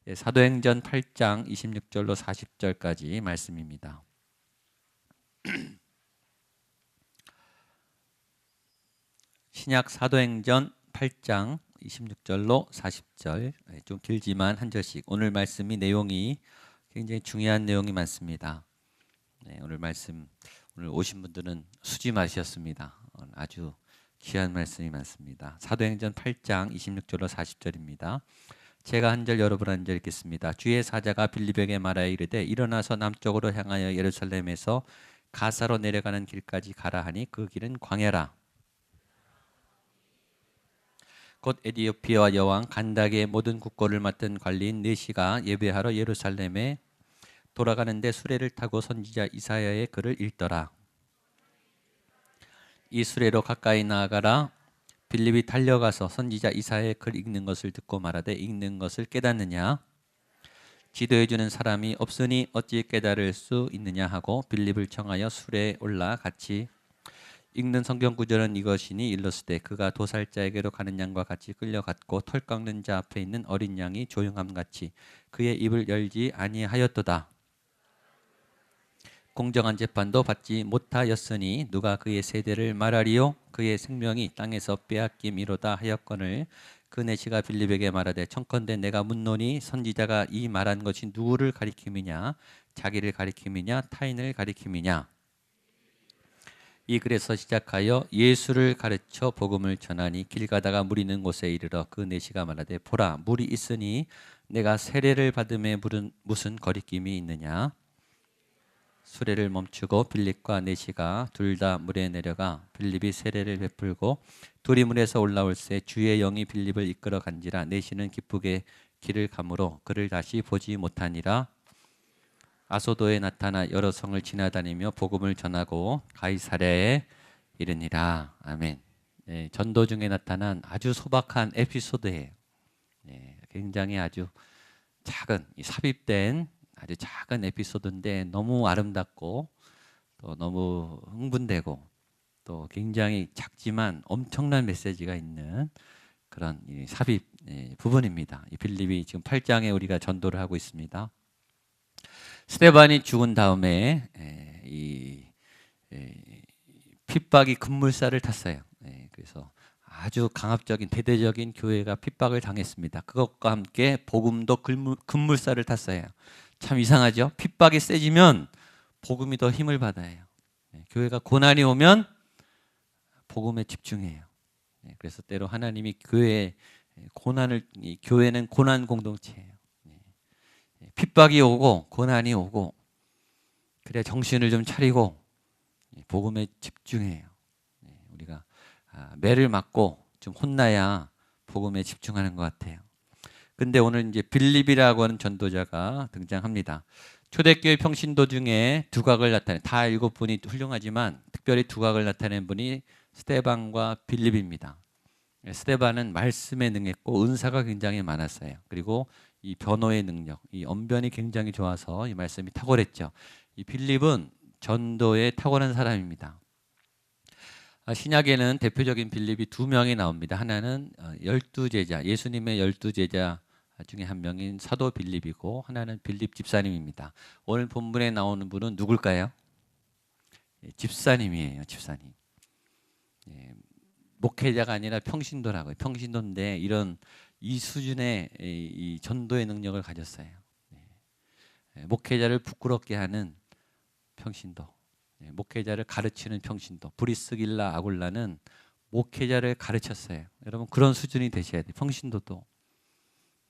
사도행전 8장 26절로 40절까지 말씀입니다. 신약 사도행전 8장 26절로 40절, 좀 길지만 한 절씩. 오늘 말씀이 내용이 굉장히 중요한 내용이 많습니다. 오늘 말씀, 오늘 오신 분들은 수지 마셨습니다. 아주 귀한 말씀이 많습니다. 사도행전 8장 26절로 40절입니다. 제가 한 절, 여러분 한 절 읽겠습니다. 주의 사자가 빌립에게 말하여 이르되 일어나서 남쪽으로 향하여 예루살렘에서 가사로 내려가는 길까지 가라 하니 그 길은 광야라. 곧 에디오피아와 여왕 간다게의 모든 국고를 맡은 관리인 느시가 예배하러 예루살렘에 돌아가는데 수레를 타고 선지자 이사야의 글을 읽더라. 이 수레로 가까이 나아가라. 빌립이 달려가서 선지자 이사야의 글 읽는 것을 듣고 말하되 읽는 것을 깨닫느냐? 지도해 주는 사람이 없으니 어찌 깨달을 수 있느냐 하고 빌립을 청하여 수레에 올라 같이 읽는 성경 구절은 이것이니 일렀으되 그가 도살자에게로 가는 양과 같이 끌려갔고 털 깎는 자 앞에 있는 어린 양이 조용함 같이 그의 입을 열지 아니하였도다. 공정한 재판도 받지 못하였으니 누가 그의 세대를 말하리요? 그의 생명이 땅에서 빼앗김이로다 하였거늘 그 내시가 빌립에게 말하되 청컨대 내가 묻노니 선지자가 이 말한 것이 누구를 가리킴이냐? 자기를 가리킴이냐? 타인을 가리킴이냐? 이 글에서 시작하여 예수를 가르쳐 복음을 전하니 길 가다가 물 있는 곳에 이르러 그 내시가 말하되 보라 물이 있으니 내가 세례를 받음에 물은 무슨 거리낌이 있느냐? 수레를 멈추고 빌립과 내시가 둘 다 물에 내려가 빌립이 세례를 베풀고 둘이 물에서 올라올새 주의 영이 빌립을 이끌어 간지라 내시는 기쁘게 길을 가므로 그를 다시 보지 못하니라. 아소도에 나타나 여러 성을 지나다니며 복음을 전하고 가이사랴에 이르니라. 아멘. 전도 중에 나타난 아주 소박한 에피소드예요. 굉장히 아주 작은 삽입된 아주 작은 에피소드인데 너무 아름답고 또 너무 흥분되고 또 굉장히 작지만 엄청난 메시지가 있는 그런 삽입 부분입니다. 이 빌립이 지금 8장에 우리가 전도를 하고 있습니다. 스데반이 죽은 다음에 이 핍박이 급물살을 탔어요. 그래서 아주 강압적인 대대적인 교회가 핍박을 당했습니다. 그것과 함께 복음도 급물살을 탔어요. 참 이상하죠? 핍박이 세지면 복음이 더 힘을 받아요. 교회가 고난이 오면 복음에 집중해요. 그래서 때로 하나님이 교회는 고난 공동체예요. 핍박이 오고 고난이 오고 그래 정신을 좀 차리고 복음에 집중해요. 우리가 매를 맞고 좀 혼나야 복음에 집중하는 것 같아요. 근데 오늘 이제 빌립이라고 하는 전도자가 등장합니다. 초대교회 평신도 중에 두각을 나타낸 다 7분이 훌륭하지만 특별히 두각을 나타낸 분이 스데반과 빌립입니다. 스데반은 말씀에 능했고 은사가 굉장히 많았어요. 그리고 이 변호의 능력, 이 언변이 굉장히 좋아서 이 말씀이 탁월했죠. 이 빌립은 전도에 탁월한 사람입니다. 신약에는 대표적인 빌립이 2명이 나옵니다. 하나는 12제자, 예수님의 12제자 중에 한 명인 사도 빌립이고 하나는 빌립 집사님입니다. 오늘 본문에 나오는 분은 누굴까요? 집사님이에요. 집사님. 목회자가 아니라 평신도라고요. 평신도인데 이 수준의 이 전도의 능력을 가졌어요. 목회자를 부끄럽게 하는 평신도, 목회자를 가르치는 평신도. 브리스길라 아굴라는 목회자를 가르쳤어요. 여러분 그런 수준이 되셔야 돼요.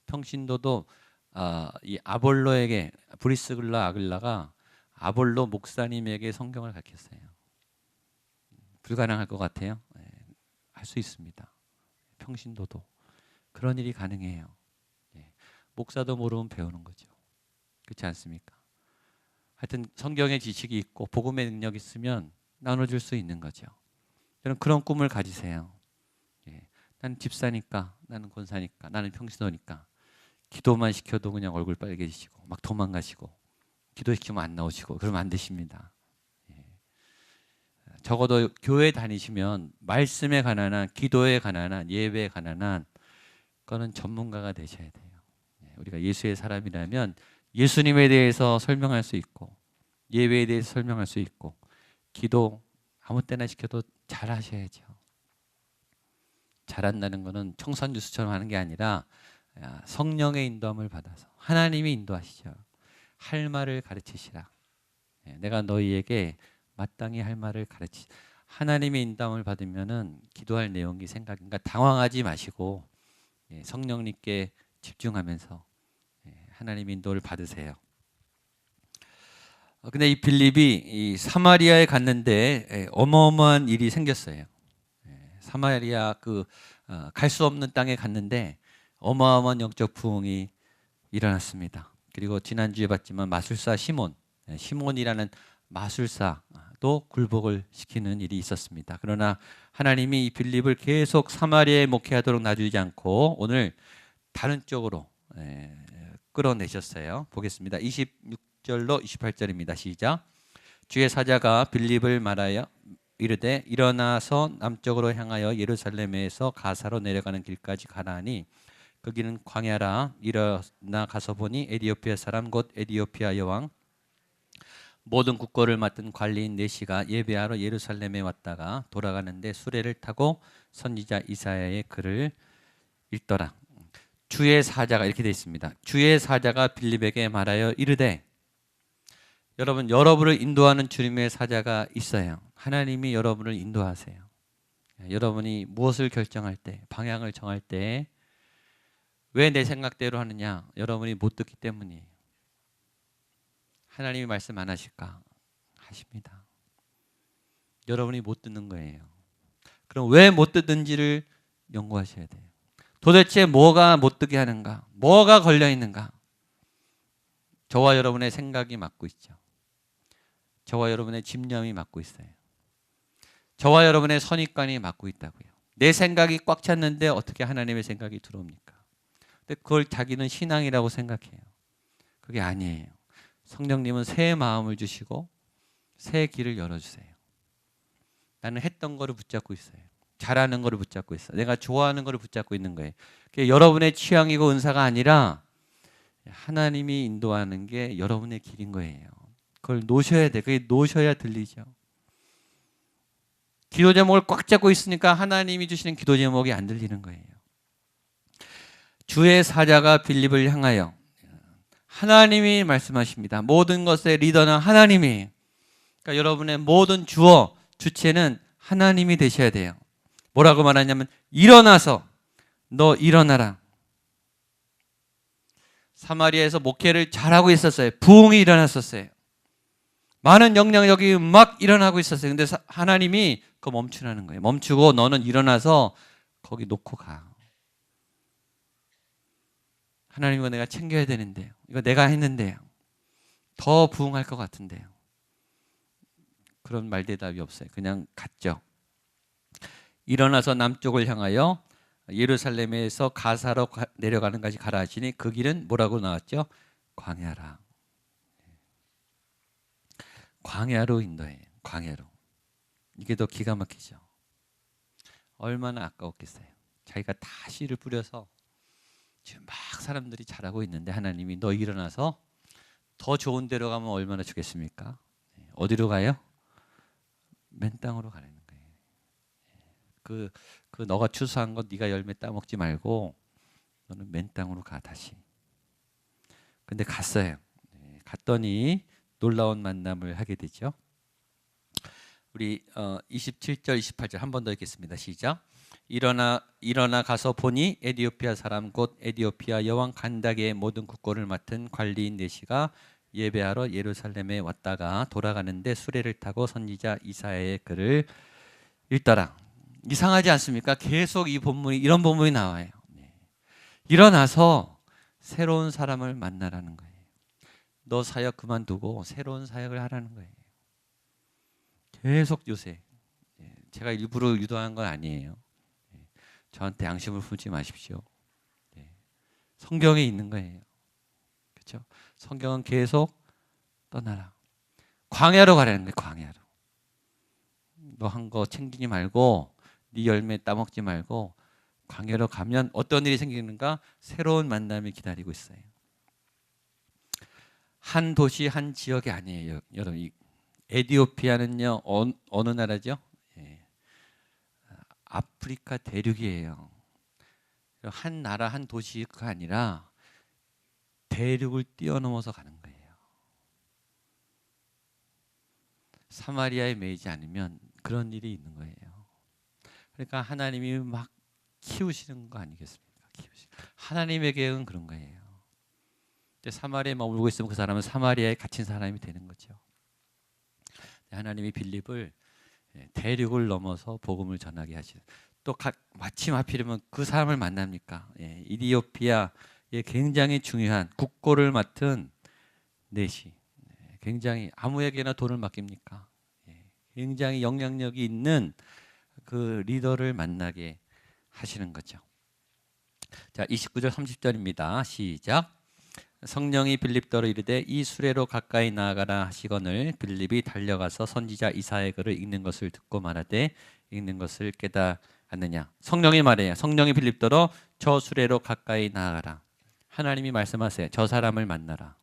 평신도도 이 아볼로에게 브리스길라 아굴라가 아볼로 목사님에게 성경을 가르쳤어요. 불가능할 것 같아요. 할 수 있습니다. 평신도도 그런 일이 가능해요. 목사도 모르면 배우는 거죠. 그렇지 않습니까? 하여튼 성경의 지식이 있고 복음의 능력이 있으면 나눠줄 수 있는 거죠. 저는 그런 꿈을 가지세요. 나는 집사니까, 나는 권사니까, 나는 평신도니까 기도만 시켜도 그냥 얼굴 빨개지시고 막 도망가시고 기도시키면 안 나오시고 그러면 안 되십니다. 적어도 교회 다니시면 말씀에 관한 한, 기도에 관한 한, 예배에 관한 한 그거는 전문가가 되셔야 돼요. 우리가 예수의 사람이라면 예수님에 대해서 설명할 수 있고 예배에 대해서 설명할 수 있고 기도 아무 때나 시켜도 잘 하셔야죠. 잘한다는 것은 청산유수처럼 하는 게 아니라 성령의 인도함을 받아서 하나님이 인도하시죠. 할 말을 가르치시라. 내가 너희에게 마땅히 할 말을 가르치. 하나님의 인도함을 받으면은 기도할 내용이 그러니까 당황하지 마시고 성령님께 집중하면서 하나님의 인도를 받으세요. 근데 이 빌립이 이 사마리아에 갔는데 어마어마한 일이 생겼어요. 사마리아 갈 수 없는 땅에 갔는데 어마어마한 영적 부흥이 일어났습니다. 그리고 지난주에 봤지만 마술사 시몬이라는 마술사도 굴복을 시키는 일이 있었습니다. 그러나 하나님이 이 빌립을 계속 사마리아에 목회하도록 놔주지 않고 오늘 다른 쪽으로 끌어내셨어요. 보겠습니다. 26절로 28절입니다. 시작. 주의 사자가 빌립을 말하여 이르되 일어나서 남쪽으로 향하여 예루살렘에서 가사로 내려가는 길까지 가라하니 그 길은 광야라. 일어나 가서 보니 에디오피아 사람 곧 에디오피아 여왕 모든 국거를 맡은 관리인 네시가 예배하러 예루살렘에 왔다가 돌아가는데 수레를 타고 선지자 이사야의 글을 읽더라. 주의 사자가 이렇게 되어 있습니다. 주의 사자가 빌립에게 말하여 이르되 여러분을 인도하는 주님의 사자가 있어요. 하나님이 여러분을 인도하세요. 여러분이 무엇을 결정할 때, 방향을 정할 때 왜 내 생각대로 하느냐? 여러분이 못 듣기 때문이에요. 하나님이 말씀 안 하실까? 하십니다. 여러분이 못 듣는 거예요. 그럼 왜 못 듣는지를 연구하셔야 돼요. 도대체 뭐가 못 듣게 하는가? 뭐가 걸려 있는가? 저와 여러분의 생각이 맡고 있죠. 저와 여러분의 집념이 맡고 있어요. 저와 여러분의 선입관이 맡고 있다고요. 내 생각이 꽉 찼는데 어떻게 하나님의 생각이 들어옵니까? 근데 그걸 자기는 신앙이라고 생각해요. 그게 아니에요. 성령님은 새 마음을 주시고 새 길을 열어주세요. 나는 했던 거를 붙잡고 있어요. 잘하는 거를 붙잡고 있어요. 내가 좋아하는 거를 붙잡고 있는 거예요. 그게 여러분의 취향이고 은사가 아니라 하나님이 인도하는 게 여러분의 길인 거예요. 그걸 놓으셔야 돼. 그게 놓으셔야 들리죠. 기도 제목을 꽉 잡고 있으니까 하나님이 주시는 기도 제목이 안 들리는 거예요. 주의 사자가 빌립을 향하여 하나님이 말씀하십니다. 모든 것의 리더는 하나님이에요. 그러니까 여러분의 모든 주체는 하나님이 되셔야 돼요. 뭐라고 말하냐면 일어나서 너 일어나라. 사마리아에서 목회를 잘하고 있었어요. 부흥이 일어났었어요. 많은 영향력이 막 일어나고 있었어요. 근데 하나님이 그거 멈추라는 거예요. 멈추고 너는 일어나서 거기 놓고 가. 하나님 이거 내가 챙겨야 되는데요. 이거 내가 했는데요. 더 부흥할 것 같은데요. 그런 말대답이 없어요. 그냥 갔죠. 일어나서 남쪽을 향하여 예루살렘에서 가사로 내려가는 까지 가라 하시니 그 길은 뭐라고 나왔죠? 광야라. 광야로 인도해요. 광야로. 이게 더 기가 막히죠. 얼마나 아까웠겠어요. 자기가 다 씨를 뿌려서 지금 막 사람들이 잘하고 있는데 하나님이 너 일어나서 더 좋은 데로 가면 얼마나 좋겠습니까? 어디로 가요? 맨 땅으로 가라는 거예요. 그 너가 추수한 것 네가 열매 따먹지 말고 너는 맨 땅으로 가 다시. 근데 갔어요. 갔더니 놀라운 만남을 하게 되죠. 우리 27절 28절 한 번 더 읽겠습니다. 시작. 일어나 가서 보니 에디오피아 사람 곧 에디오피아 여왕 간다게의 모든 국고를 맡은 관리인 네시가 예배하러 예루살렘에 왔다가 돌아가는데 수레를 타고 선지자 이사야의 글을 읽더라. 이상하지 않습니까? 계속 이런 본문이 나와요. 일어나서 새로운 사람을 만나라는 거예요. 너 사역 그만두고 새로운 사역을 하라는 거예요. 계속 요새 제가 일부러 유도한 건 아니에요. 저한테 양심을 품지 마십시오. 성경에 있는 거예요. 그렇죠? 성경은 계속 떠나라. 광야로 가라는 거예요. 광야로. 너 한 거 챙기지 말고 네 열매 따먹지 말고 광야로 가면 어떤 일이 생기는가? 새로운 만남이 기다리고 있어요. 한 도시 한 지역이 아니에요. 여러분, 에티오피아는요 어느 나라죠? 예. 아프리카 대륙이에요. 한 나라 한 도시가 아니라 대륙을 뛰어넘어서 가는 거예요. 사마리아에 매이지 않으면 그런 일이 있는 거예요. 그러니까 하나님이 막 키우시는 거 아니겠습니까? 하나님의 계획은 그런 거예요. 사마리아에 머물고 있으면 그 사람은 사마리아에 갇힌 사람이 되는 거죠. 하나님이 빌립을 대륙을 넘어서 복음을 전하게 하시는. 또 마침 하필이면 그 사람을 만납니까? 이디오피아에 굉장히 중요한 국고를 맡은 내시, 굉장히 아무에게나 돈을 맡깁니까? 굉장히 영향력이 있는 그 리더를 만나게 하시는 거죠. 자, 29절 30절입니다. 시작. 성령이 빌립더로 이르되 이 수레로 가까이 나아가라 하시거늘 빌립이 달려가서 선지자 이사야의 글을 읽는 것을 듣고 말하되 읽는 것을 깨달았느냐. 성령이 말해요. 성령이 빌립더로 저 수레로 가까이 나아가라. 하나님이 말씀하세요. 저 사람을 만나라.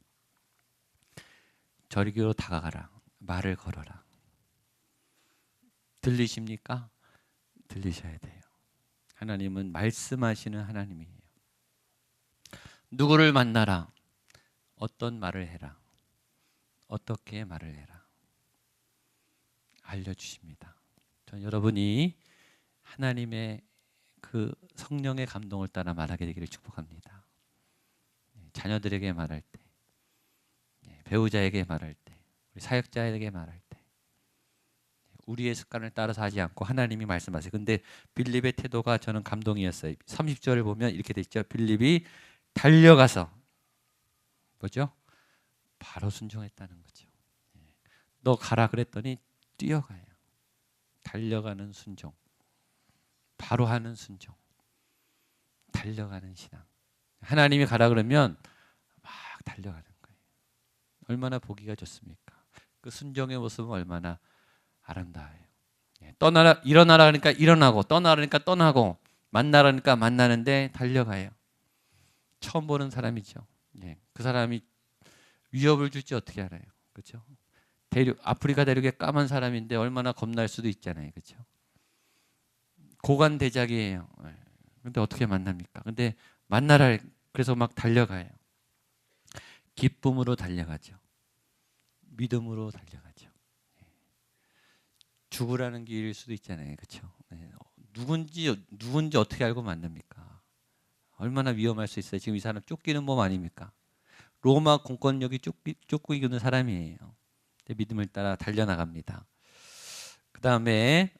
저리로 다가가라. 말을 걸어라. 들리십니까? 들리셔야 돼요. 하나님은 말씀하시는 하나님이에요. 누구를 만나라. 어떤 말을 해라. 어떻게 말을 해라. 알려주십니다. 전 여러분이 하나님의 그 성령의 감동을 따라 말하게 되기를 축복합니다. 자녀들에게 말할 때, 배우자에게 말할 때, 우리 사역자에게 말할 때 우리의 습관을 따라서 하지 않고 하나님이 말씀하세요. 근데 빌립의 태도가 저는 감동이었어요. 30절을 보면 이렇게 돼 있죠. 빌립이 달려가서 뭐죠? 바로 순종했다는 거죠. 너 가라 그랬더니 뛰어가요. 달려가는 순종. 바로 하는 순종. 달려가는 신앙. 하나님이 가라 그러면 막 달려가는 거예요. 얼마나 보기가 좋습니까? 그 순종의 모습은 얼마나 아름다워요. 떠나라, 일어나라 그러니까 일어나고, 떠나라 그러니까 떠나고, 만나라 그러니까 만나는데 달려가요. 처음 보는 사람이죠. 그 사람이 위협을 줄지 어떻게 알아요? 그렇죠? 아프리카 대륙의 까만 사람인데 얼마나 겁날 수도 있잖아요. 그렇죠? 고관대작이에요. 근데 어떻게 만납니까? 근데 만나라 그래서 막 달려가요. 기쁨으로 달려가죠. 믿음으로 달려가죠. 죽으라는 길일 수도 있잖아요. 그렇죠? 누군지 어떻게 알고 만납니까? 얼마나 위험할 수 있어요. 지금 이 사람 쫓기는 몸 아닙니까? 로마 공권력이 쫓고 있는 사람이에요. 믿음을 따라 달려나갑니다. 그 다음에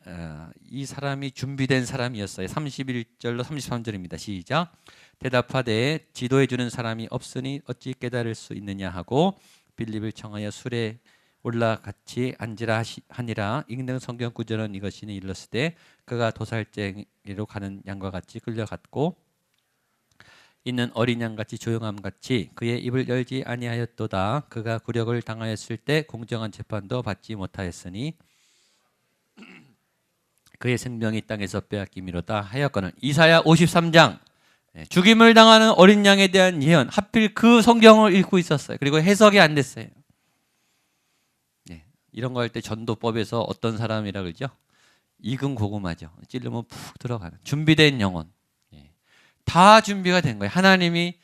이 사람이 준비된 사람이었어요. 31절로 33절입니다. 시작. 대답하되 지도해 주는 사람이 없으니 어찌 깨달을 수 있느냐 하고 빌립을 청하여 술에 올라 같이 앉으라 하니라. 읽는 성경 구절은 이것이니 일렀으되 그가 도살쟁이로 가는 양과 같이 끌려갔고 있는 어린 양같이 조용함같이 그의 입을 열지 아니하였도다. 그가 굴욕을 당하였을 때 공정한 재판도 받지 못하였으니 그의 생명이 땅에서 빼앗김이로다 하였거늘. 이사야 53장 죽임을 당하는 어린 양에 대한 예언, 하필 그 성경을 읽고 있었어요. 그리고 해석이 안 됐어요. 이런 거 할 때 전도법에서 어떤 사람이라 그러죠? 익은 고구마죠. 찌르면 푹 들어가는 준비된 영혼. 다 준비가 된 거예요. 하나님이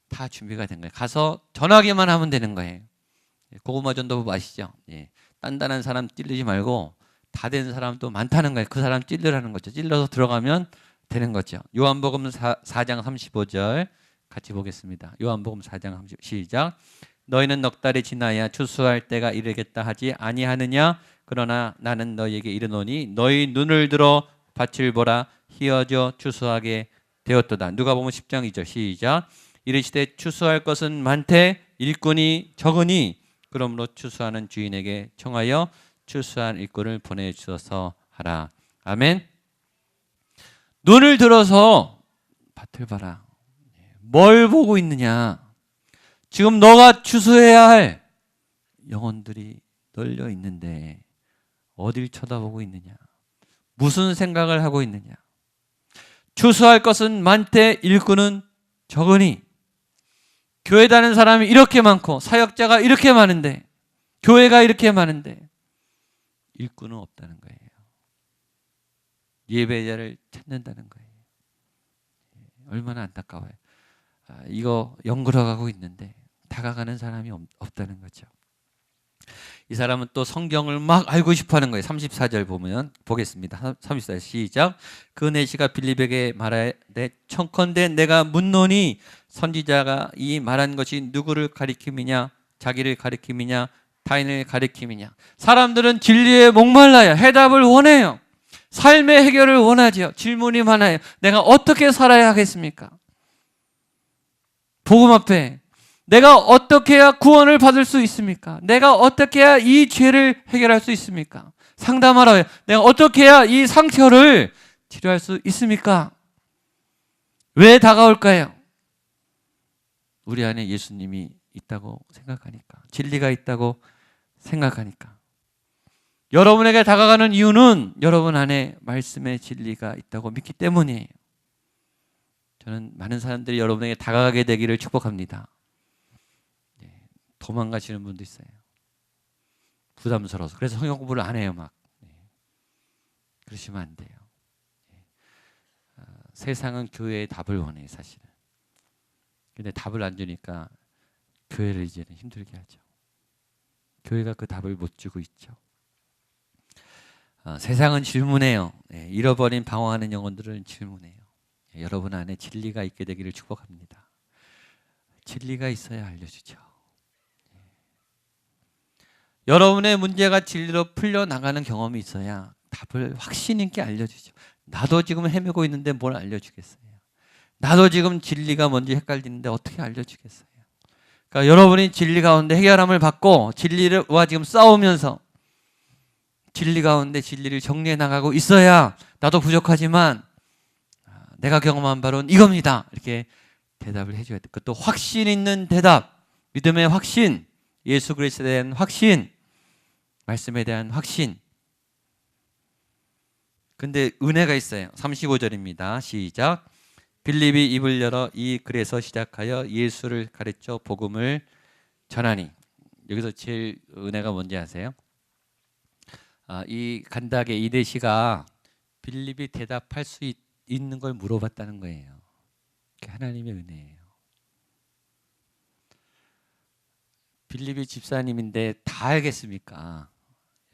다 준비가 된 거예요. 가서 전하기만 하면 되는 거예요. 고구마 전도법 아시죠? 단단한 사람 찔르지 말고 다 된 사람도 많다는 거예요. 그 사람 찔르라는 거죠. 찔러서 들어가면 되는 거죠. 요한복음 4장 35절 같이 보겠습니다. 요한복음 4장 30 시작. 너희는 넉 달이 지나야 추수할 때가 이르겠다 하지 아니하느냐? 그러나 나는 너희에게 이르노니 너희 눈을 들어 밭을 보라. 희어져 추수하게 되었도다. 누가복음 10장 2절 시작. 이르시되 추수할 것은 많되 일꾼이 적으니 그러므로 추수하는 주인에게 청하여 추수한 일꾼을 보내주셔서 하라. 아멘. 눈을 들어서 밭을 봐라. 뭘 보고 있느냐? 지금 너가 추수해야 할 영혼들이 널려 있는데 어딜 쳐다보고 있느냐? 무슨 생각을 하고 있느냐? 추수할 것은 많되 일꾼은 적으니. 교회 다니는 사람이 이렇게 많고 사역자가 이렇게 많은데, 교회가 이렇게 많은데 일꾼은 없다는 거예요. 예배자를 찾는다는 거예요. 얼마나 안타까워요. 이거 연그러가고 있는데 다가가는 사람이 없다는 거죠. 이 사람은 또 성경을 막 알고 싶어하는 거예요. 34절 보면 보겠습니다. 34절 시작. 그 내시가 빌립에게 말하되 청컨대 내가 묻노니 선지자가 이 말한 것이 누구를 가리킴이냐, 자기를 가리킴이냐, 타인을 가리킴이냐. 사람들은 진리에 목말라요. 해답을 원해요. 삶의 해결을 원하죠. 질문이 많아요. 내가 어떻게 살아야 하겠습니까? 복음 앞에 내가 어떻게 해야 구원을 받을 수 있습니까? 내가 어떻게 해야 이 죄를 해결할 수 있습니까? 상담하라고요. 내가 어떻게 해야 이 상처를 치료할 수 있습니까? 왜 다가올까요? 우리 안에 예수님이 있다고 생각하니까, 진리가 있다고 생각하니까. 여러분에게 다가가는 이유는 여러분 안에 말씀의 진리가 있다고 믿기 때문이에요. 저는 많은 사람들이 여러분에게 다가가게 되기를 축복합니다. 도망가시는 분도 있어요. 부담스러워서. 그래서 성경 공부를 안 해요, 막. 그러시면 안 돼요. 세상은 교회의 답을 원해요, 사실은. 근데 답을 안 주니까 교회를 이제는 힘들게 하죠. 교회가 그 답을 못 주고 있죠. 세상은 질문해요. 잃어버린 방황하는 영혼들은 질문해요. 여러분 안에 진리가 있게 되기를 축복합니다. 진리가 있어야 알려주죠. 여러분의 문제가 진리로 풀려나가는 경험이 있어야 답을 확신 있게 알려주죠. 나도 지금 헤매고 있는데 뭘 알려주겠어요. 나도 지금 진리가 뭔지 헷갈리는데 어떻게 알려주겠어요. 그러니까 여러분이 진리 가운데 해결함을 받고 진리와 지금 싸우면서 진리 가운데 진리를 정리해 나가고 있어야 나도 부족하지만 내가 경험한 바로는 이겁니다. 이렇게 대답을 해줘야 돼. 그것도 확신 있는 대답, 믿음의 확신, 예수 그리스도에 대한 확신, 말씀에 대한 확신. 근데 은혜가 있어요. 35절입니다. 시작. 빌립이 입을 열어 이 글에서 시작하여 예수를 가르쳐 복음을 전하니. 여기서 제일 은혜가 뭔지 아세요? 이 간닥의 이대시가 빌립이 대답할 수 있는 걸 물어봤다는 거예요. 그게 하나님의 은혜예요. 빌립이 집사님인데 다 알겠습니까?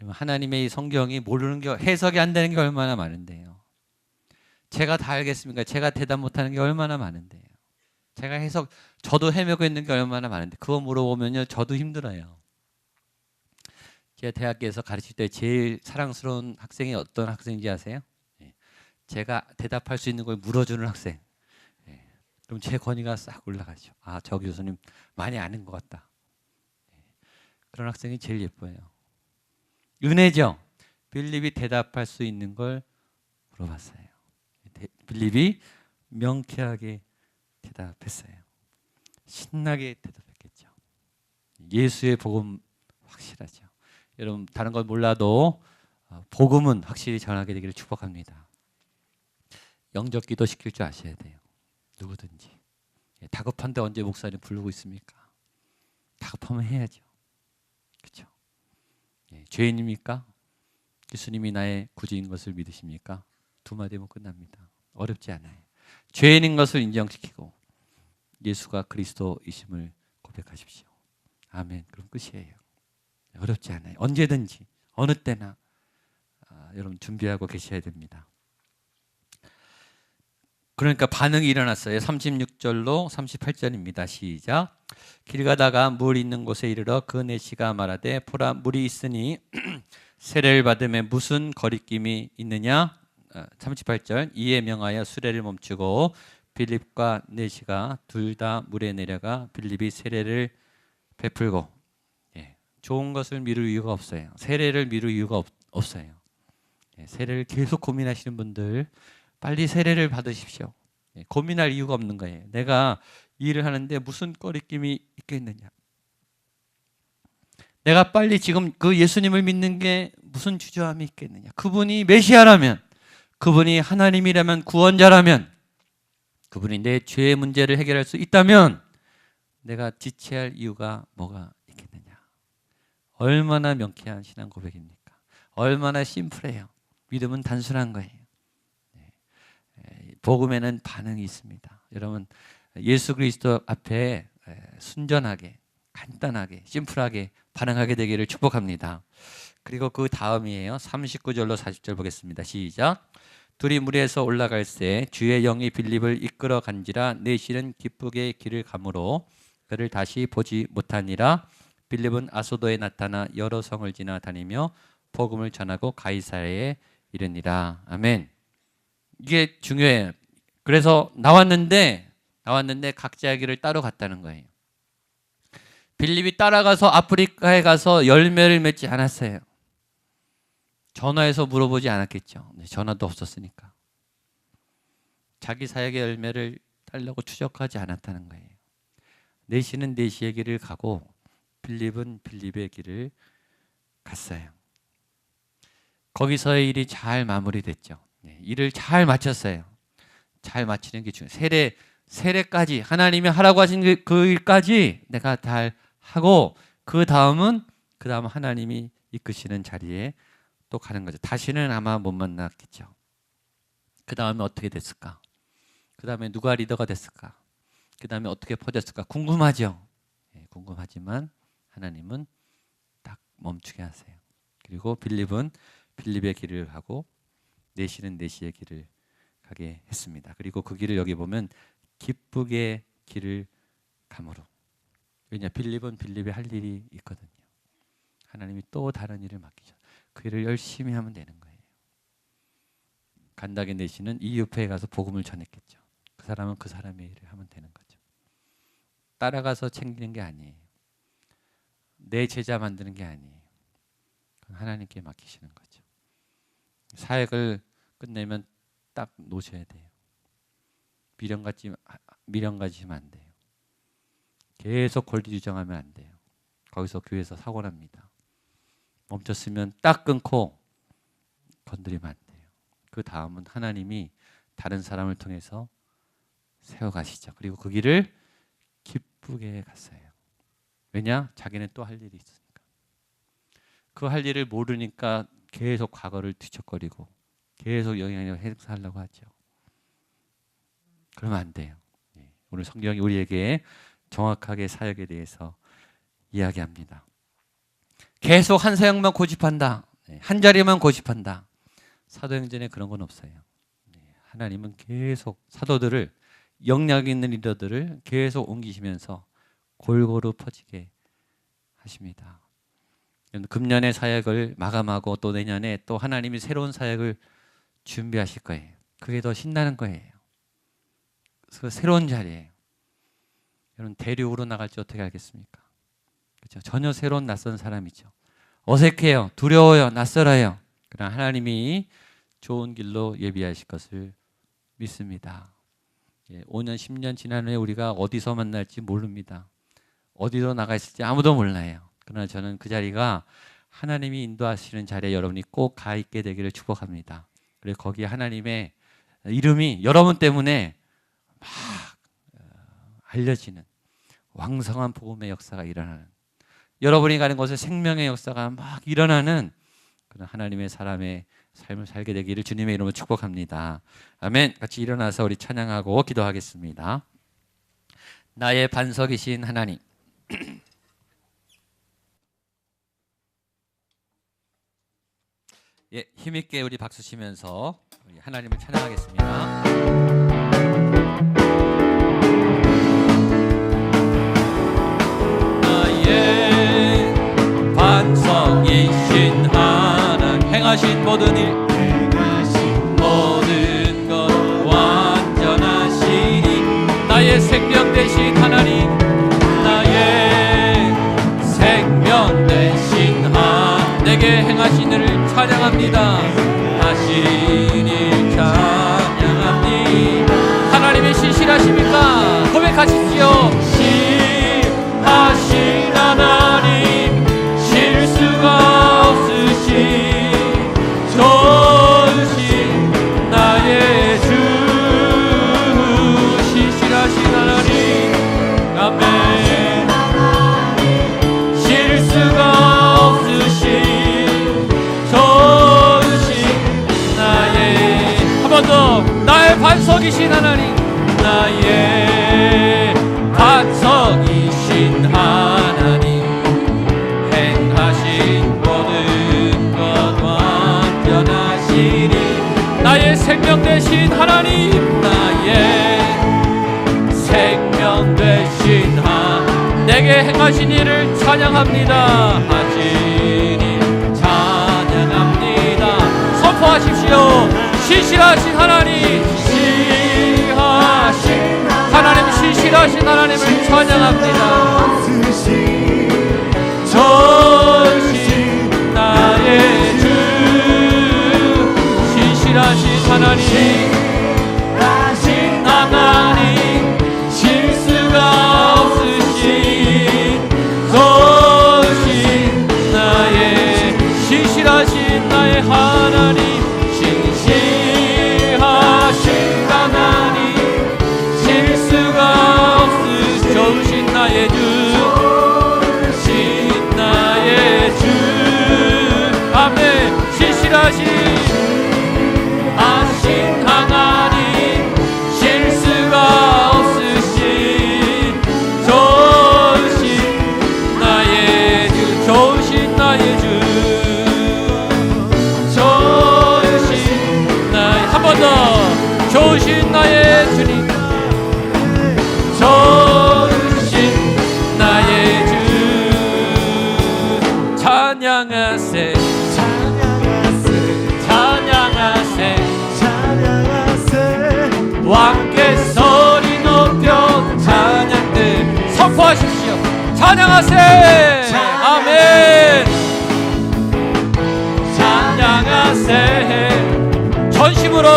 하나님의 이 성경이 모르는 게, 해석이 안 되는 게 얼마나 많은데요. 제가 다 알겠습니까? 제가 대답 못하는 게 얼마나 많은데요. 제가 저도 헤매고 있는 게 얼마나 많은데 그거 물어보면요 저도 힘들어요. 제가 대학교에서 가르칠 때 제일 사랑스러운 학생이 어떤 학생인지 아세요? 제가 대답할 수 있는 걸 물어주는 학생. 그럼 제 권위가 싹 올라가죠. 저 교수님 많이 아는 것 같다. 그런 학생이 제일 예뻐요. 은혜죠. 빌립이 대답할 수 있는 걸 물어봤어요. 빌립이 명쾌하게 대답했어요. 신나게 대답했겠죠. 예수의 복음 확실하죠. 여러분 다른 걸 몰라도 복음은 확실히 전하게 되기를 축복합니다. 영접 기도 시킬 줄 아셔야 돼요. 누구든지. 다급한데 언제 목사님 부르고 있습니까? 다급하면 해야죠. 그렇죠? 죄인입니까? 예수님이 나의 구주인 것을 믿으십니까? 두 마디면 끝납니다. 어렵지 않아요. 죄인인 것을 인정시키고 예수가 그리스도이심을 고백하십시오. 아멘. 그럼 끝이에요. 어렵지 않아요. 언제든지 어느 때나 여러분 준비하고 계셔야 됩니다. 그러니까 반응이 일어났어요. 36절로 38절입니다. 시작. 길 가다가 물 있는 곳에 이르러 그 내시가 말하되 보라 물이 있으니 세례를 받음에 무슨 거리낌이 있느냐. 38절. 이에 명하여 수레를 멈추고 빌립과 내시가 둘 다 물에 내려가 빌립이 세례를 베풀고. 좋은 것을 미룰 이유가 없어요. 세례를 미룰 이유가 없어요. 세례를 계속 고민하시는 분들 빨리 세례를 받으십시오. 고민할 이유가 없는 거예요. 내가 일을 하는데 무슨 거리낌이 있겠느냐. 내가 빨리 지금 그 예수님을 믿는 게 무슨 주저함이 있겠느냐. 그분이 메시아라면, 그분이 하나님이라면, 구원자라면 그분이 내 죄의 문제를 해결할 수 있다면 내가 지체할 이유가 뭐가 있겠느냐. 얼마나 명쾌한 신앙 고백입니까? 얼마나 심플해요. 믿음은 단순한 거예요. 복음에는 반응이 있습니다. 여러분, 예수 그리스도 앞에 순전하게, 간단하게, 심플하게 반응하게 되기를 축복합니다. 그리고 그 다음이에요. 39절로 40절 보겠습니다. 시작. 둘이 물에서 올라갈새 주의 영이 빌립을 이끌어 간지라 내실은 기쁘게 길을 가므로 그를 다시 보지 못하니라. 빌립은 아소도에 나타나 여러 성을 지나 다니며 복음을 전하고 가이사랴에 이르니라. 아멘. 이게 중요해요. 그래서 나왔는데 각자의 길을 따로 갔다는 거예요. 빌립이 따라가서 아프리카에 가서 열매를 맺지 않았어요. 전화해서 물어보지 않았겠죠. 전화도 없었으니까. 자기 사역의 열매를 따려고 추적하지 않았다는 거예요. 내시는 내시의 길을 가고 빌립은 빌립의 길을 갔어요. 거기서의 일이 잘 마무리됐죠. 일을 잘 마쳤어요. 잘 마치는 게 중요해요. 세례까지 하나님이 하라고 하신 그 일까지 내가 다 하고 그 다음은 하나님이 이끄시는 자리에 또 가는 거죠. 다시는 아마 못 만났겠죠. 그 다음에 어떻게 됐을까? 그 다음에 누가 리더가 됐을까? 그 다음에 어떻게 퍼졌을까? 궁금하죠. 궁금하지만 하나님은 딱 멈추게 하세요. 그리고 빌립은 빌립의 길을 가고 내시는 내시의 길을 가게 했습니다. 그리고 그 길을 여기 보면 기쁘게 길을 가므로. 왜냐? 빌립은 빌립의 할 일이 있거든요. 하나님이 또 다른 일을 맡기죠. 그 일을 열심히 하면 되는 거예요. 간다게 내시는 이 옆에 가서 복음을 전했겠죠. 그 사람은 그 사람의 일을 하면 되는 거죠. 따라가서 챙기는 게 아니에요. 내 제자 만드는 게 아니에요. 그건 하나님께 맡기시는 거죠. 사역을 끝내면 딱 놓으셔야 돼요. 미련 가지시면 안 돼요. 계속 권리 주장하면 안 돼요. 거기서 교회에서 사고 납니다. 멈췄으면 딱 끊고 건드리면 안 돼요. 그 다음은 하나님이 다른 사람을 통해서 세워가시죠. 그리고 그 길을 기쁘게 갔어요. 왜냐? 자기는 또 할 일이 있으니까. 그 할 일을 모르니까 계속 과거를 뒤척거리고 계속 영향력을 행사하려고 하죠. 그러면 안 돼요. 오늘 성경이 우리에게 정확하게 사역에 대해서 이야기합니다. 계속 한 사역만 고집한다. 한 자리만 고집한다. 사도행전에 그런 건 없어요. 하나님은 계속 사도들을, 영향력 있는 리더들을 계속 옮기시면서 골고루 퍼지게 하십니다. 금년의 사역을 마감하고 또 내년에 또 하나님이 새로운 사역을 준비하실 거예요. 그게 더 신나는 거예요. 그 새로운 자리예요. 여러분, 대륙으로 나갈지 어떻게 알겠습니까? 그렇죠? 전혀 새로운 낯선 사람이죠. 어색해요. 두려워요. 낯설어요. 그러나 하나님이 좋은 길로 예비하실 것을 믿습니다. 5년, 10년 지난 후에 우리가 어디서 만날지 모릅니다. 어디로 나가 있을지 아무도 몰라요. 그러나 저는 그 자리가 하나님이 인도하시는 자리에 여러분이 꼭 가 있게 되기를 축복합니다. 그리고 거기에 하나님의 이름이 여러분 때문에 막 알려지는 왕성한 복음의 역사가 일어나는, 여러분이 가는 곳에 생명의 역사가 막 일어나는 그런 하나님의 사람의 삶을 살게 되기를 주님의 이름으로 축복합니다. 아멘. 같이 일어나서 우리 찬양하고 기도하겠습니다. 나의 반석이신 하나님, 힘있게 우리 박수 치면서 우리 하나님을 찬양하겠습니다. 나의 반석이신 하나님, 행하신 모든 일, 모든 것 완전하시니 나의 생명 되신 하나님, 나의 생명 되신 내게 행하신 일을 찬양합니다. 하신 일 찬양합니다. 하나님의 신실하십니까? 고백하십시오. 신하신 하나님, 실수가 없으신 좋으신 나의 주신 반석이신 하나님, 나의 반석이신 하나님, 행하신 모든 것 완전하시니 나의 생명 되신 하나님, 나의 생명 되신 하나님, 내게 행하신 일을 찬양합니다. 하신 일 찬양합니다. 선포하십시오. 신실하신 하나님, 신실하신 하나님, 신실하신 하나님을 찬양합니다. 전신 나의 주, 신실하신 하나님, 하나님, 실수가 없으신 전신 나의 신실하신 나의 하나님, 신실하신 하나님, 실수가 없으신 좋으신 나의 주, 신 나의 주, 아멘. 신실하신 하신 하나님, 실수가 없으신 좋으신 나의 주, 좋으신 나의 주, 좋으신 나의, 한 번 더, 좋으신 나의 주님, 좋으신 나의 주, 찬양하세, 찬양하세, 왕께 소리 높여 찬양들 선포하십시오. 찬양하세, 아멘. 찬양하세, 전심으로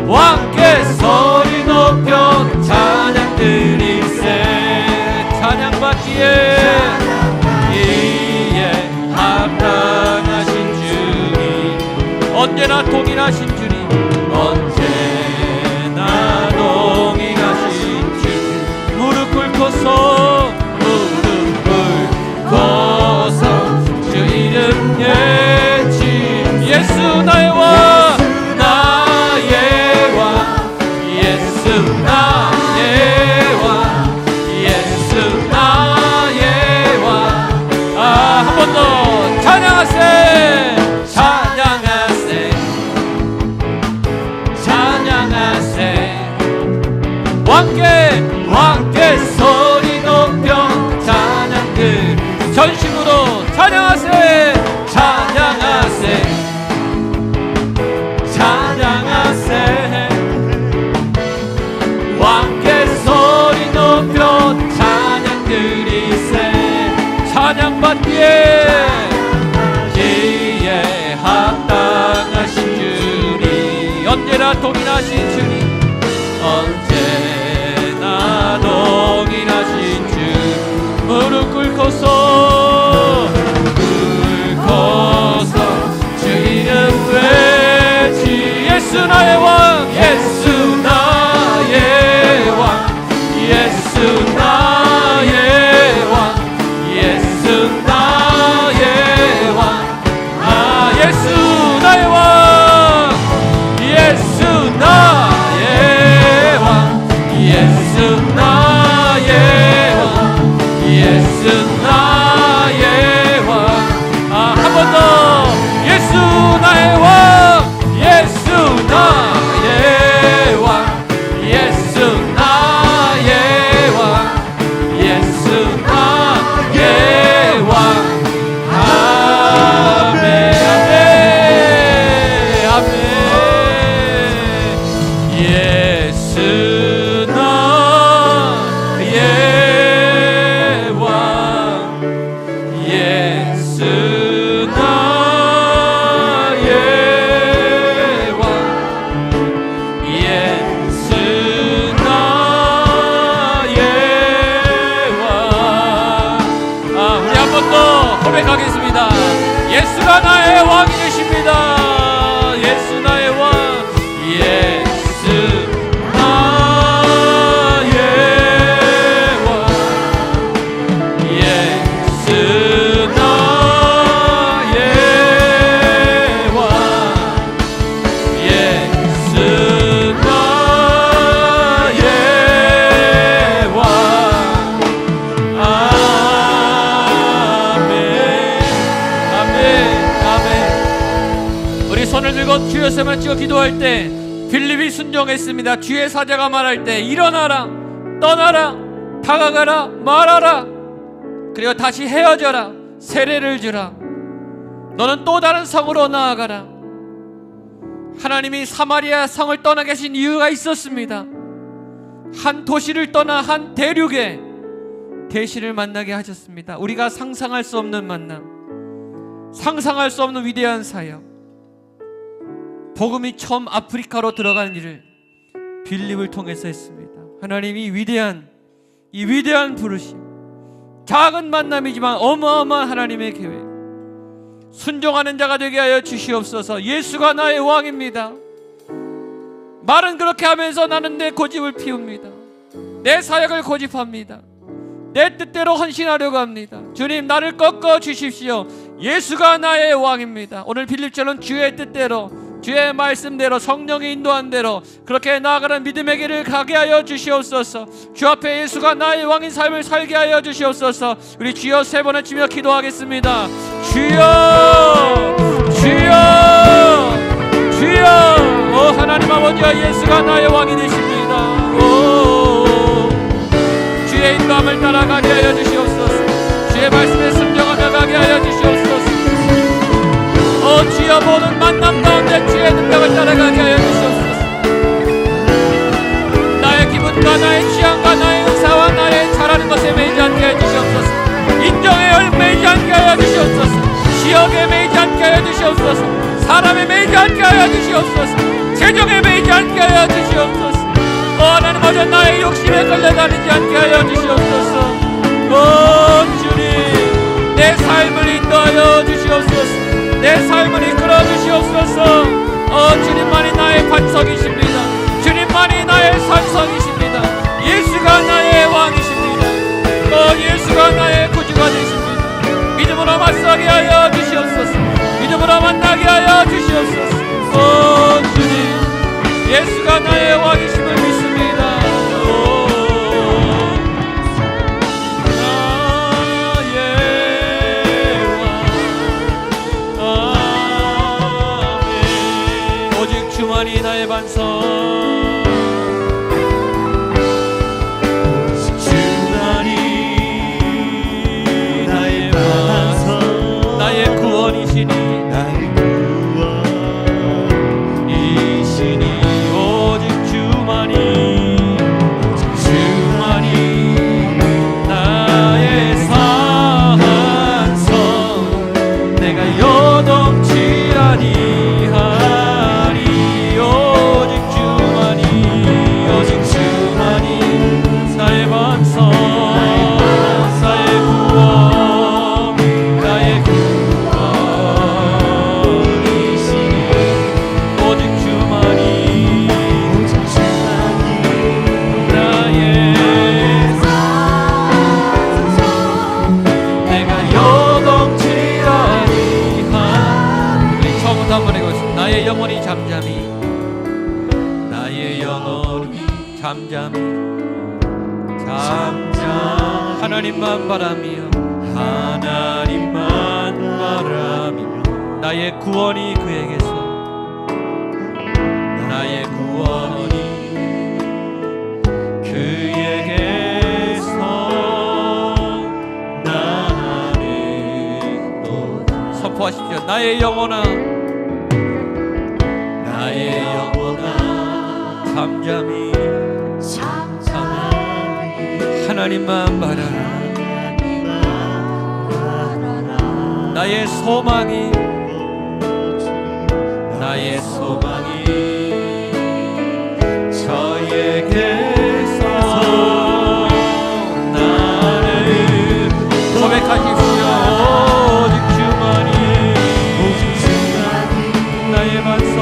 왕께 소리 높여 찬양 드리세. 찬양받기에 이에 합당하신 주님, 언제나 동일하신 주님, 언제나 동일하신 주님, 무릎 꿇고서, 무릎 꿇고서 주 이름 예치, 예수 나의 왕, 나의 왕, 예수 나의 왕, 예수 나의 왕. 아, 한 번 더 찬양하세, 찬양하세, 찬양하세, 왕께 소리 높여 찬양들 전심으로 찬양하세, 찬양하세, 찬양하세, 왕께 소리 높여 찬양 드리세. 찬양받기에 기에 합당하신 주님, 언제나 동일하신 주님, 언제나 동일하신 주, 무릎 꿇고서, 꿇고서 주 이름 외치, 예수 나의 왕, 예수 나의 왕, 예수 나의 왕, 예수 나의 왕. 아, 예수 나의 왕, 예수 나의 왕, 예수 나의 왕, 예수 나의 왕. 아, 한 번 더, 예수 나의 왕, 예수 나의 왕, 예수 나의 왕, 예수 나의 왕. 아멘, 아멘, 아멘. 예수 나의 왕, 예수 나의 왕, 예수 나의 왕. 아, 우리 한 번 더 고백하겠습니다. 예수가 나의 왕이 되십니다. 예수 나의 왕, 예수 나의 왕, 예수 나의 왕, 예수 나의 들고 주여 세만 찍어 기도할 때 빌립이 순종했습니다. 주의 사자가 말할 때 일어나라, 떠나라, 다가가라, 말하라, 그리고 다시 헤어져라, 세례를 주라. 너는 또 다른 성으로 나아가라. 하나님이 사마리아 성을 떠나 계신 이유가 있었습니다. 한 도시를 떠나 한 대륙에 대신을 만나게 하셨습니다. 우리가 상상할 수 없는 만남, 상상할 수 없는 위대한 사역, 복음이 처음 아프리카로 들어가는 일을 빌립을 통해서 했습니다. 하나님이 이 위대한 부르심, 작은 만남이지만 어마어마한 하나님의 계획, 순종하는 자가 되게 하여 주시옵소서. 예수가 나의 왕입니다. 말은 그렇게 하면서 나는 내 고집을 피웁니다. 내 사역을 고집합니다. 내 뜻대로 헌신하려고 합니다. 주님, 나를 꺾어 주십시오. 예수가 나의 왕입니다. 오늘 빌립처럼 주의 뜻대로, 주의 말씀대로, 성령이 인도한 대로 그렇게 나아가는 믿음의 길을 가게 하여 주시옵소서. 주 앞에 예수가 나의 왕인 삶을 살게 하여 주시옵소서. 우리 주여 세 번을 치며 기도하겠습니다. 주여, 주여, 주여. 하나님 아버지와 예수가 나의 왕이 되십니다. 주의 인도함을 따라가게 하여 주시옵소서. 주의 말씀에 순종하며 가게 하여 주시옵소서. 주여, 모든 만남 가운데 주의 능력을 따라가게 하여 주시옵소서. 나의 기분과 나의 취향과 나의 의사와 나의 잘하는 것에 매이지 않게 하여 주시옵소서. 인정에 매이지 않게 하여 주시옵소서. 지역에 매이지 않게 하여 주시옵소서. 사람에 매이지 않게 하여 주시옵소서. 재정에 매이지 않게 하여 주시옵소서. 하나님 아버지, 나의 욕심에 끌려다니지 않게 하여 주시옵소서. 주님, 내 삶을 인도하여 주시옵소서. 내 삶을 이끌어 주시옵소서. 주님만이 나의 반석이십니다. 주님만이 나의 산성이십니다. 예수가 나의 왕이십니다. 예수가 나의 구주가 되십니다. 믿음으로 맞서게 하여 주시옵소서. 믿음으로 만나게 하여 주시옵소서. 주님, 예수가 나의 왕이심을 믿습니다. 주만이 나의 반석, 주만이 나의 반석, 나의 구원이시니, 나의 구원이시니, 오직 주만이, 주만이 나의 산성, 내가 요동치 아니하니. 나의 영혼이 잠잠히, 나의 영혼이 잠잠히, 하나님만 바라며, 하나님만 바라며, 나의 구원이 그에게서, 나의 구원이 그에게서 나는 또 선포하십시오. 나의 영혼아, 나의 영혼아, 잠잠히, 하나님만 바라라. 나의 소망이, 나의 소망이 저에게서 나를 고백하십시오. 오직 주만이, 나의 반석,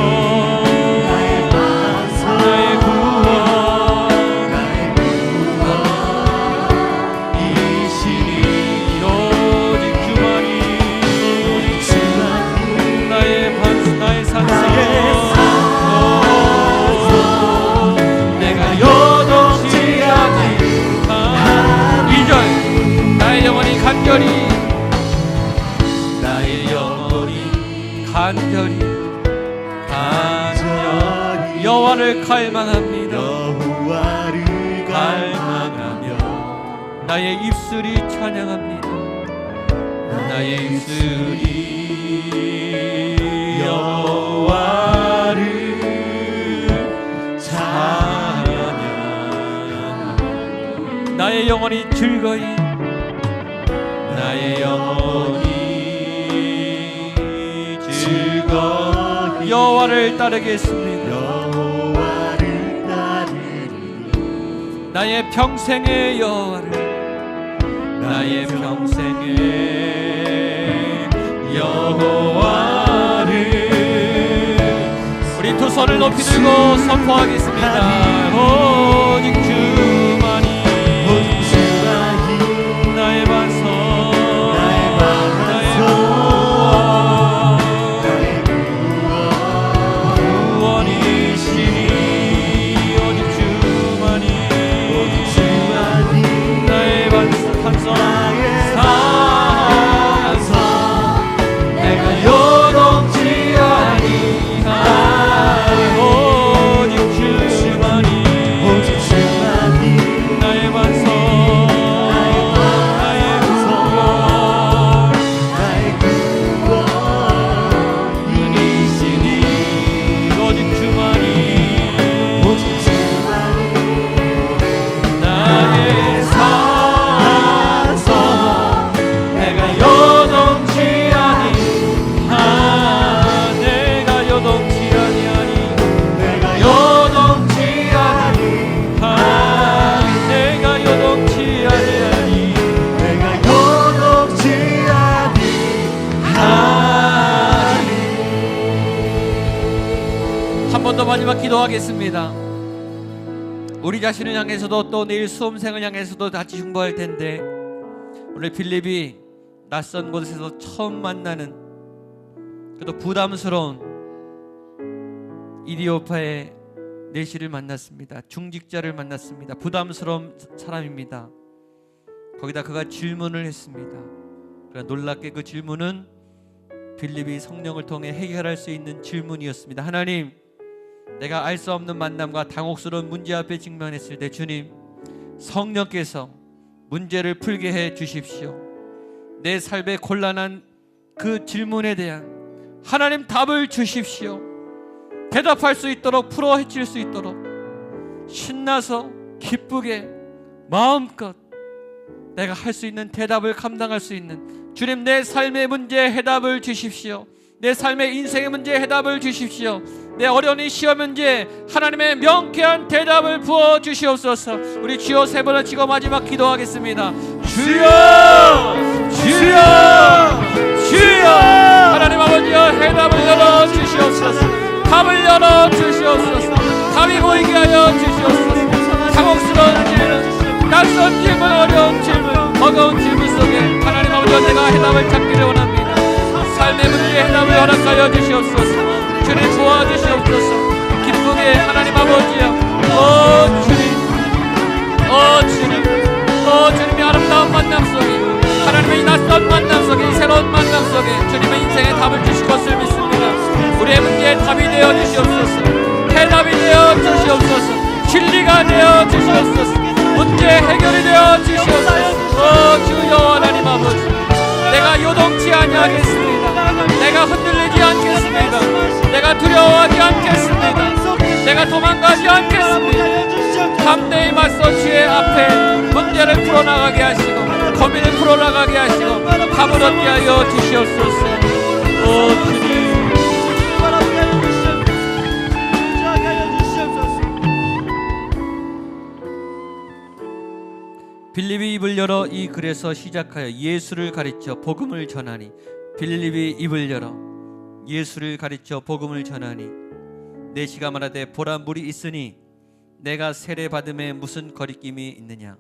간절히 여호와를 갈망합니다. 여호와를 갈망하며 나의 입술이 찬양합니다. 나의 입술이 여호와를 찬양하며 나의 영혼이 즐거이 나의 영혼이 즐거이 여호와를 따르겠습니다. 여호와를 따르리. 나의 평생의 여호와를 나의 평생의 여호와를 우리 두 손을 높이 들고 선포하겠습니다. 오직 주만이 나의 반석 나의 구원이시니 오직 주만이 나의 반석 내가 요동치 아니하리 오직 주만이 나의 반석 나의 구원이시니 오직 주만이 나의 더 마지막 기도하겠습니다. 우리 자신을 향해서도 또 내일 수험생을 향해서도 같이 중보할 텐데 오늘 빌립이 낯선 곳에서 처음 만나는 그래도 부담스러운 이디오파의 내시를 만났습니다. 중직자를 만났습니다. 부담스러운 사람입니다. 거기다 그가 질문을 했습니다. 그러나 놀랍게 그 질문은 빌립이 성령을 통해 해결할 수 있는 질문이었습니다. 하나님, 내가 알 수 없는 만남과 당혹스러운 문제 앞에 직면했을 때 주님, 성령께서 문제를 풀게 해 주십시오. 내 삶의 곤란한 그 질문에 대한 하나님 답을 주십시오. 대답할 수 있도록 풀어헤칠 수 있도록 신나서 기쁘게 마음껏 내가 할 수 있는 대답을 감당할 수 있는 주님, 내 삶의 문제에 해답을 주십시오. 내 삶의 인생의 문제에 해답을 주십시오. 내 어려운 이 시험 문제에 하나님의 명쾌한 대답을 부어 주시옵소서. 우리 주여 세 번을 치고 마지막 기도하겠습니다. 주여, 주여, 주여. 하나님 아버지여, 해답을 열어 주시옵소서. 답을 열어 주시옵소서. 답이 보이게 하여 주시옵소서. 당혹스러운 질문, 낯선 질문, 어려운 질문, 버거운 질문 속에 하나님 아버지여, 내가 해답을 찾기를 원합니다. 삶의 문제에 해답을 허락하여 주시옵소서. 주님 도와주시옵소서. 기쁘게 하나님 아버지여, 주님, 주님, 주님의 아름다운 만남 속에, 하나님의 이 낯선 만남 속에, 이 새로운 만남 속에 주님의 인생의 답을 주실 것을 믿습니다. 우리의 문제에 답이 되어 주시옵소서. 해답이 되어 주시옵소서. 진리가 되어 주시옵소서. 문제 해결이 되어 주시옵소서. 주여 하나님 아버지, 내가 요동치 아니하겠습니다. 내가 흔들리지 않겠습니다. 내가 두려워하지 않겠습니다. 내가 도망가지 않겠습니다. 담대히 맞서 주의 앞에 문제를 풀어나가게 하시고 고민을 풀어나가게 하시고 답을 얻게 하여 주시옵소서. 주님, 빌립이 입을 열어 이 글에서 시작하여 예수를 가르쳐 복음을 전하니, 빌립이 입을 열어 예수를 가르쳐 복음을 전하니, 내시가 말하되 보라 물이 있으니 내가 세례 받음에 무슨 거리낌이 있느냐.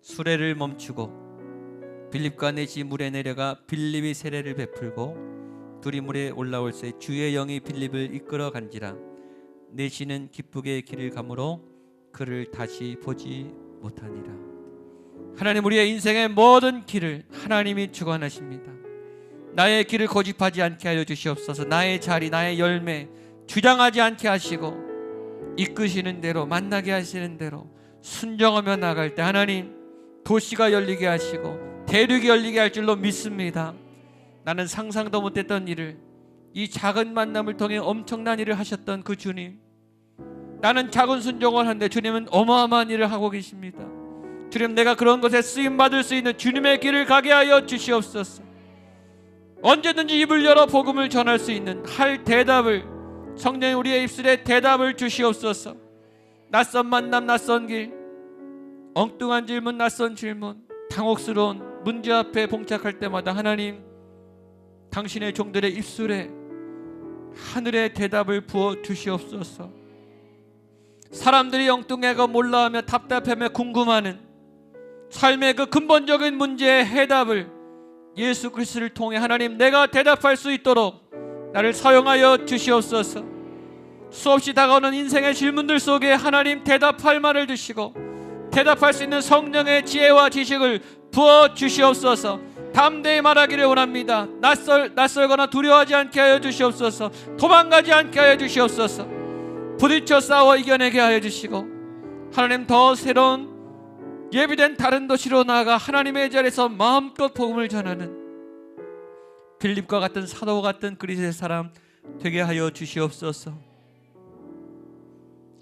수레를 멈추고 빌립과 내시 물에 내려가 빌립이 세례를 베풀고 둘이 물에 올라올새 주의 영이 빌립을 이끌어 간지라. 내시는 기쁘게 길을 가므로 그를 다시 보지 못하니라. 하나님, 우리의 인생의 모든 길을 하나님이 주관하십니다. 나의 길을 고집하지 않게 하여 주시옵소서. 나의 자리, 나의 열매 주장하지 않게 하시고 이끄시는 대로, 만나게 하시는 대로 순종하며 나갈 때 하나님 도시가 열리게 하시고 대륙이 열리게 할 줄로 믿습니다. 나는 상상도 못했던 일을, 이 작은 만남을 통해 엄청난 일을 하셨던 그 주님, 나는 작은 순종을 하는데 주님은 어마어마한 일을 하고 계십니다. 주님, 내가 그런 것에 쓰임받을 수 있는 주님의 길을 가게 하여 주시옵소서. 언제든지 입을 열어 복음을 전할 수 있는 할 대답을, 성령 우리의 입술에 대답을 주시옵소서. 낯선 만남, 낯선 길, 엉뚱한 질문, 낯선 질문, 당혹스러운 문제 앞에 봉착할 때마다 하나님, 당신의 종들의 입술에 하늘의 대답을 부어 주시옵소서. 사람들이 엉뚱해가 몰라하며 답답하며 궁금하는 삶의 그 근본적인 문제의 해답을 예수 그리스도를 통해 하나님, 내가 대답할 수 있도록 나를 사용하여 주시옵소서. 수없이 다가오는 인생의 질문들 속에 하나님 대답할 말을 주시고 대답할 수 있는 성령의 지혜와 지식을 부어 주시옵소서. 담대히 말하기를 원합니다. 낯설거나 두려워하지 않게 하여 주시옵소서. 도망가지 않게 하여 주시옵소서. 부딪혀 싸워 이겨내게 하여 주시고 하나님, 더 새로운 예비된 다른 도시로 나아가 하나님의 자리에서 마음껏 복음을 전하는 빌립과 같은 사도와 같은 그리스도의 사람 되게 하여 주시옵소서.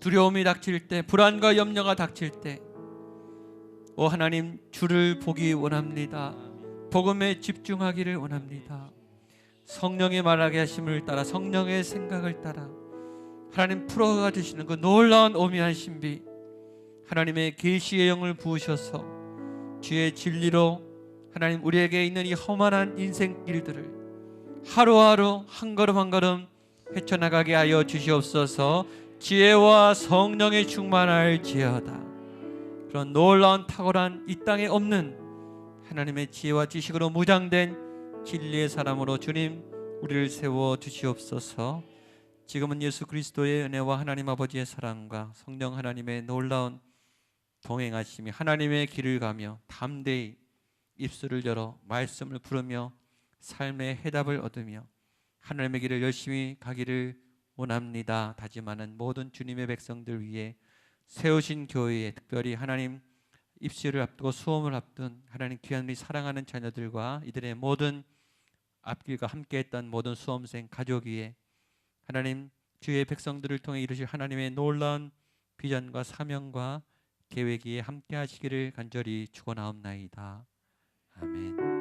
두려움이 닥칠 때, 불안과 염려가 닥칠 때, 오 하나님, 주를 보기 원합니다. 복음에 집중하기를 원합니다. 성령의 말하게 하심을 따라, 성령의 생각을 따라 하나님 풀어가 주시는 그 놀라운 오묘한 신비, 하나님의 계시의 영을 부으셔서 주의 진리로 하나님 우리에게 있는 이 험한한 인생길들을 하루하루 한 걸음 한 걸음 헤쳐나가게 하여 주시옵소서. 지혜와 성령의 충만할지어다. 그런 놀라운 탁월한 이 땅에 없는 하나님의 지혜와 지식으로 무장된 진리의 사람으로 주님 우리를 세워 주시옵소서. 지금은 예수 그리스도의 은혜와 하나님 아버지의 사랑과 성령 하나님의 놀라운 동행하심이 하나님의 길을 가며 담대히 입술을 열어 말씀을 부르며 삶의 해답을 얻으며 하나님의 길을 열심히 가기를 원합니다. 다짐하는 모든 주님의 백성들 위해 세우신 교회에, 특별히 하나님 입시를 앞두고 수험을 앞둔 하나님 귀한 우리 사랑하는 자녀들과 이들의 모든 앞길과 함께했던 모든 수험생 가족 위에 하나님 주의 백성들을 통해 이루실 하나님의 놀라운 비전과 사명과 계획이 함께 하시기를 간절히 축원하옵나이다. 아멘.